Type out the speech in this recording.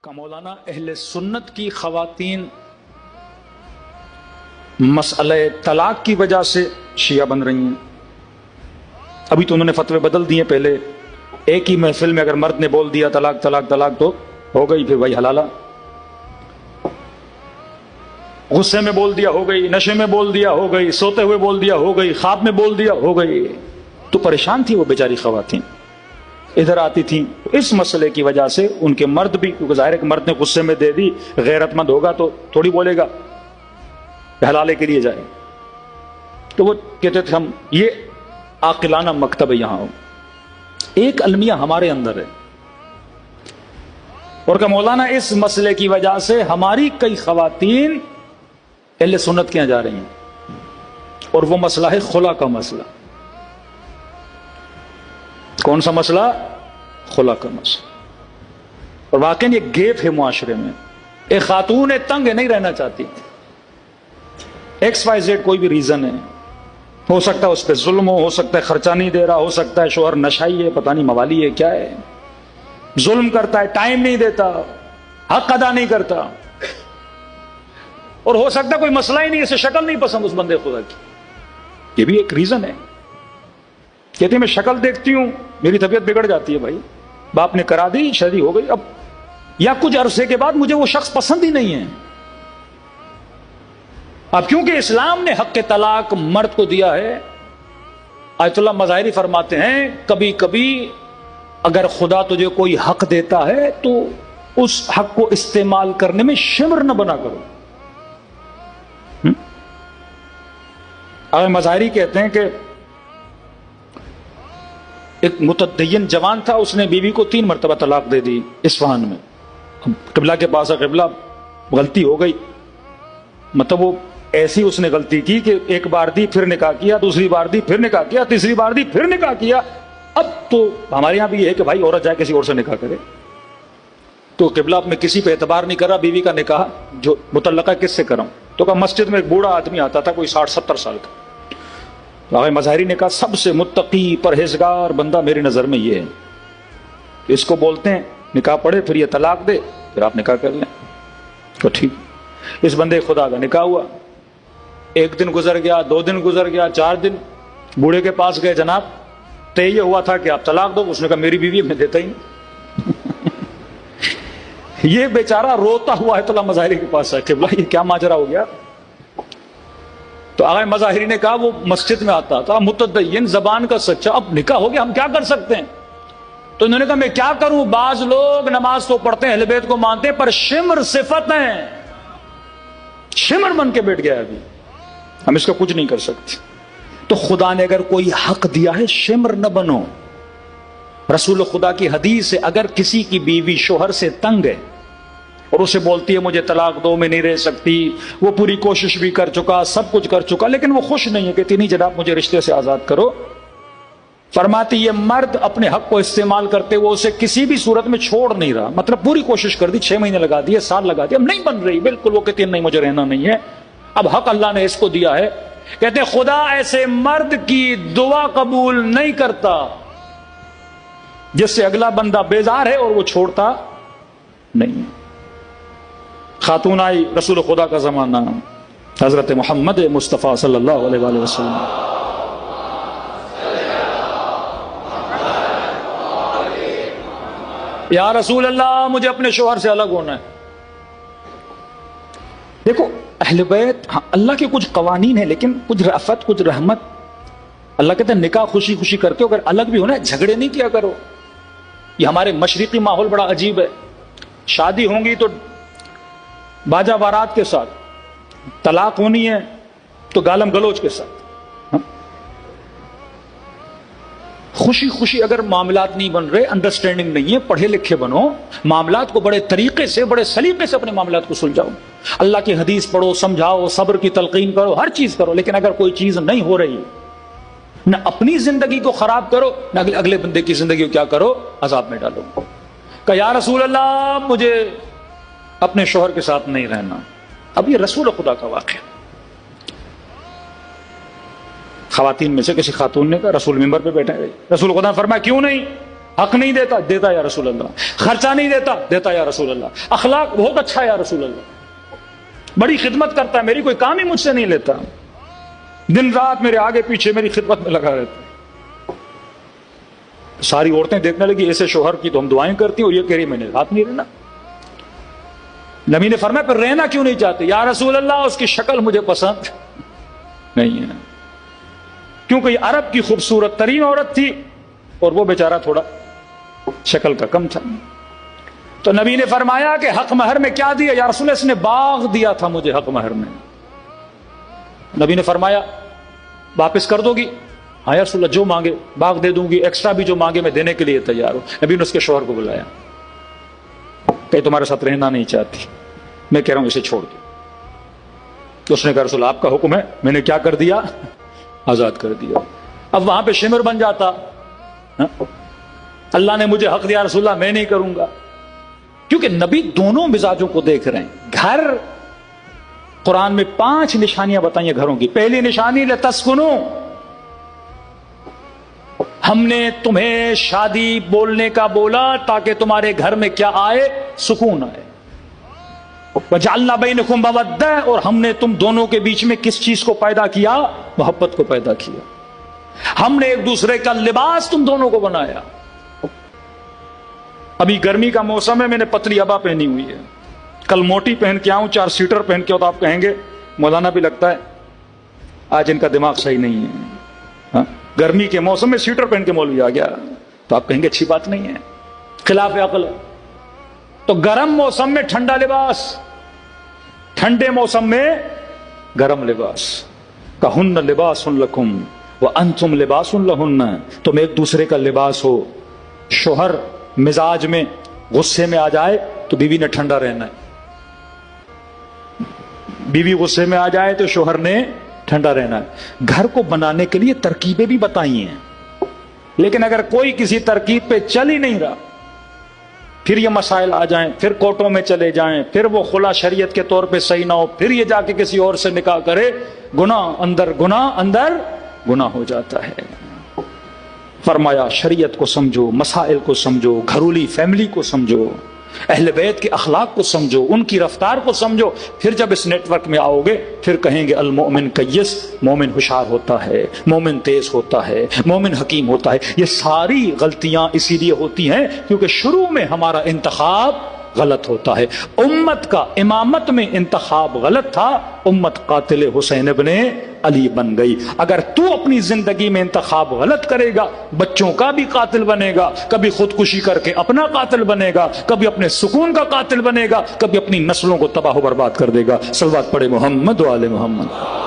کا مولانا اہل سنت کی خواتین مسئلہ طلاق کی وجہ سے شیعہ بن رہی ہیں. ابھی تو انہوں نے فتوے بدل دیے. پہلے ایک ہی محفل میں اگر مرد نے بول دیا طلاق طلاق طلاق تو ہو گئی پھر وہی حلالہ. غصے میں بول دیا ہو گئی, نشے میں بول دیا ہو گئی, سوتے ہوئے بول دیا ہو گئی, خواب میں بول دیا ہو گئی. تو پریشان تھی وہ بیچاری خواتین, ادھر آتی تھیں. اس مسئلے کی وجہ سے ان کے مرد بھی, کیونکہ ظاہر ہے کہ مرد نے غصے میں دے دی, غیرت مند ہوگا تو تھوڑی بولے گا حلالے کے لیے جائے. تو وہ کہتے تھے ہم یہ عاقلانہ مکتب ہے یہاں. ایک المیہ ہمارے اندر ہے اور کہ مولانا اس مسئلے کی وجہ سے ہماری کئی خواتین اہل سنت کے یہاں جا رہی ہیں, اور وہ مسئلہ ہے خلا کا مسئلہ. کون سا مسئلہ؟ خلا کا مسئلہ. اور واقعی یہ گیپ ہے معاشرے میں. ایک خاتون ہے, تنگ ہے, نہیں رہنا چاہتی, ایکس وائی زیڈ کوئی بھی ریزن ہے, ہو سکتا ہے اس پہ ظلم ہو سکتا ہے خرچہ نہیں دے رہا, ہو سکتا ہے شوہر نشائی ہے, پتہ نہیں موالی ہے کیا ہے, ظلم کرتا ہے, ٹائم نہیں دیتا, حق ادا نہیں کرتا, اور ہو سکتا ہے کوئی مسئلہ ہی نہیں, اسے شکل نہیں پسند اس بندے خدا کی. یہ بھی ایک ریزن ہے. کہتے ہیں میں شکل دیکھتی ہوں میری طبیعت بگڑ جاتی ہے. بھائی باپ نے کرا دی, شادی ہو گئی, اب یا کچھ عرصے کے بعد مجھے وہ شخص پسند ہی نہیں ہے. اب کیونکہ اسلام نے حق طلاق مرد کو دیا ہے, آیت اللہ مظاہری فرماتے ہیں کبھی کبھی اگر خدا تجھے کوئی حق دیتا ہے تو اس حق کو استعمال کرنے میں شمر نہ بنا کرو. مظاہری کہتے ہیں کہ ایک متدین جوان تھا, اس نے بیوی کو 3 مرتبہ طلاق دے دی اصفہان میں. قبلہ کے پاس قبلہ غلطی ہو گئی, مطلب وہ ایسی اس نے غلطی کی کہ ایک بار دی پھر نکاح کیا, دوسری بار دی پھر نکاح کیا, تیسری بار دی پھر نکاح کیا. اب تو ہمارے یہاں بھی یہ ہے کہ بھائی عورت جائے کسی اور سے نکاح کرے. تو قبلہ میں کسی پہ اعتبار نہیں کر رہا, بیوی کا نکاح جو متعلقہ کس سے کروں. تو کہا مسجد میں ایک بوڑھا آدمی آتا تھا, کوئی 60-70 سال کا. آقا مظاہری نے کہا سب سے متقی پرہیزگار بندہ میری نظر میں یہ ہے, اس کو بولتے ہیں نکاح پڑھے پھر یہ طلاق دے پھر آپ نکاح کر لیں. تو ٹھیک. اس بندے خدا کا نکاح ہوا, 1 دن گزر گیا, 2 دن گزر گیا, 4 دن. بوڑھے کے پاس گئے, جناب طے یہ ہوا تھا کہ آپ طلاق دو. اس نے کہا میری بیوی میں دیتا ہی نہیں. یہ بیچارہ روتا ہوا ہے تو مظاہری کے پاس آئے, قبلہ یہ کیا ماجرا ہو گیا. تو آقا مظاہری نے کہا وہ مسجد میں آتا تھا, متدین, زبان کا سچا, اب نکاح ہو گیا, ہم کیا کر سکتے ہیں. تو انہوں نے کہا میں کیا کروں, بعض لوگ نماز تو پڑھتے ہیں, اہل بیت کو مانتے ہیں, پر شمر صفت ہیں, شمر بن کے بیٹھ گیا ابھی, ہم اس کا کچھ نہیں کر سکتے. تو خدا نے اگر کوئی حق دیا ہے شمر نہ بنو. رسول خدا کی حدیث ہے اگر کسی کی بیوی شوہر سے تنگ ہے اور اسے بولتی ہے مجھے طلاق دو, میں نہیں رہ سکتی, وہ پوری کوشش بھی کر چکا, سب کچھ کر چکا, لیکن وہ خوش نہیں ہے, کہتی نہیں جناب مجھے رشتے سے آزاد کرو. فرماتی یہ مرد اپنے حق کو استعمال کرتے ہوئے اسے کسی بھی صورت میں چھوڑ نہیں رہا, مطلب پوری کوشش کر دی, 6 مہینے لگا دیے, سال لگا دیا, اب نہیں بن رہی بالکل. وہ کہتی ہے نہیں مجھے رہنا نہیں ہے, اب حق اللہ نے اس کو دیا ہے. کہتے ہیں خدا ایسے مرد کی دعا قبول نہیں کرتا جس سے اگلا بندہ بیزار ہے اور وہ چھوڑتا نہیں. خاتون آئی, رسول خدا کا زمانہ, حضرت محمد مصطفیٰ صلی اللہ علیہ وآلہ وسلم. یا رسول اللہ مجھے اپنے شوہر سے الگ ہونا ہے. دیکھو اہل بیت, ہاں اللہ کے کچھ قوانین ہیں لیکن کچھ رأفت کچھ رحمت. اللہ کہتے ہیں نکاح خوشی خوشی کرتے ہو, اگر الگ بھی ہونا ہے جھگڑے نہیں کیا کرو. یہ ہمارے مشرقی ماحول بڑا عجیب ہے, شادی ہوں گی تو باجا بارات کے ساتھ, طلاق ہونی ہے تو گالم گلوچ کے ساتھ. خوشی خوشی اگر معاملات نہیں بن رہے, انڈرسٹینڈنگ نہیں ہے, پڑھے لکھے بنو, معاملات کو بڑے طریقے سے بڑے سلیقے سے اپنے معاملات کو سلجھاؤ, اللہ کی حدیث پڑھو, سمجھاؤ, صبر کی تلقین کرو, ہر چیز کرو. لیکن اگر کوئی چیز نہیں ہو رہی, نہ اپنی زندگی کو خراب کرو نہ اگلے بندے کی زندگی کو کیا کرو, عذاب میں ڈالو. کہ یا رسول اللہ مجھے اپنے شوہر کے ساتھ نہیں رہنا. اب یہ رسول خدا کا واقعہ. خواتین میں سے کسی خاتون نے کہا, رسول ممبر پہ بیٹھے, رسول خدا نے فرمایا کیوں نہیں, حق نہیں دیتا، دیتا یا رسول اللہ، خرچہ نہیں دیتا، دیتا یا رسول اللہ، اخلاق بہت اچھا ہے یا رسول اللہ، بڑی خدمت کرتا ہے، میری کوئی کام ہی مجھ سے نہیں لیتا، دن رات میرے آگے پیچھے میری خدمت میں لگا رہتا ہے۔ ساری عورتیں دیکھنے لگی ایسے شوہر کی تو ہم دعائیں کرتی ہیں، اور یہ کہہ رہی میں نے رات نہیں رہنا۔ نبی نے فرمایا پھر رہنا کیوں نہیں چاہتے؟ یا رسول اللہ اس کی شکل مجھے پسند نہیں ہے، کیونکہ یہ عرب کی خوبصورت ترین عورت تھی اور وہ بیچارہ تھوڑا شکل کا کم تھا۔ تو نبی نے فرمایا کہ حق مہر میں کیا دیا؟ یا رسول اللہ اس نے باغ دیا تھا مجھے حق مہر میں۔ نبی نے فرمایا واپس کر دو گی؟ ہاں یا رسول اللہ جو مانگے باغ دے دوں گی، ایکسٹرا بھی جو مانگے میں دینے کے لیے تیار ہوں۔ نبی نے اس کے شوہر کو بلایا کہ تمہارے ساتھ رہنا نہیں چاہتی، میں کہہ رہا ہوں اسے چھوڑ دو۔ تو اس نے کہا رسول اللہ آپ کا حکم ہے، میں نے کیا کر دیا؟ آزاد کر دیا۔ اب وہاں پہ شمر بن جاتا، اللہ نے مجھے حق دیا رسول اللہ میں نہیں کروں گا، کیونکہ نبی دونوں مزاجوں کو دیکھ رہے ہیں۔ گھر قرآن میں 5 نشانیاں بتائیں گھروں کی۔ پہلی نشانی لتسکنوا، ہم نے تمہیں شادی بولنے کا بولا تاکہ تمہارے گھر میں کیا آئے؟ سکون آئے۔ وجعلنا بینکم مودہ، اور ہم نے تم دونوں کے بیچ میں کس چیز کو پیدا کیا؟ محبت کو پیدا کیا۔ ہم نے ایک دوسرے کا لباس تم دونوں کو بنایا۔ ابھی گرمی کا موسم ہے، میں نے پتلی ابا پہنی ہوئی ہے، کل موٹی پہن کے آؤں 4 سیٹر پہن کے، تو آپ کہیں گے مولانا بھی لگتا ہے آج ان کا دماغ صحیح نہیں ہے۔ ہاں؟ گرمی کے موسم میں سیٹر پہن کے مولوی آ گیا، تو آپ کہیں گے اچھی بات نہیں ہے، خلاف عقل ہے۔ تو گرم موسم میں ٹھنڈا لباس، ٹھنڈے موسم میں گرم لباس۔ کہن لباس لکم وانتم لباس لہن، تم ایک دوسرے کا لباس ہو۔ شوہر مزاج میں غصے میں آ جائے تو بیوی نے ٹھنڈا رہنا ہے، بیوی غصے میں آ جائے تو شوہر نے ٹھنڈا رہنا ہے۔ گھر کو بنانے کے لیے ترکیبیں بھی بتائی ہیں، لیکن اگر کوئی کسی ترکیب پہ چل ہی نہیں رہا، پھر یہ مسائل آ جائیں، پھر کورٹوں میں چلے جائیں، پھر وہ خلا شریعت کے طور پہ صحیح نہ ہو، پھر یہ جا کے کسی اور سے نکاح کرے، گناہ اندر گناہ اندر گناہ ہو جاتا ہے۔ فرمایا شریعت کو سمجھو، مسائل کو سمجھو، گھرولی فیملی کو سمجھو، اہل بیت کے اخلاق کو سمجھو، ان کی رفتار کو سمجھو، پھر جب اس نیٹ ورک میں آؤ گے پھر کہیں گے المؤمن کیس، مومن ہوشیار ہوتا ہے، مومن تیز ہوتا ہے، مومن حکیم ہوتا ہے۔ یہ ساری غلطیاں اسی لیے ہوتی ہیں کیونکہ شروع میں ہمارا انتخاب غلط ہوتا ہے۔ امت کا امامت میں انتخاب غلط تھا، امت قاتل حسین ابن علی بن گئی۔ اگر تو اپنی زندگی میں انتخاب غلط کرے گا، بچوں کا بھی قاتل بنے گا، کبھی خودکشی کر کے اپنا قاتل بنے گا، کبھی اپنے سکون کا قاتل بنے گا، کبھی اپنی نسلوں کو تباہ و برباد کر دے گا۔ صلوات پڑھے محمد و آل محمد۔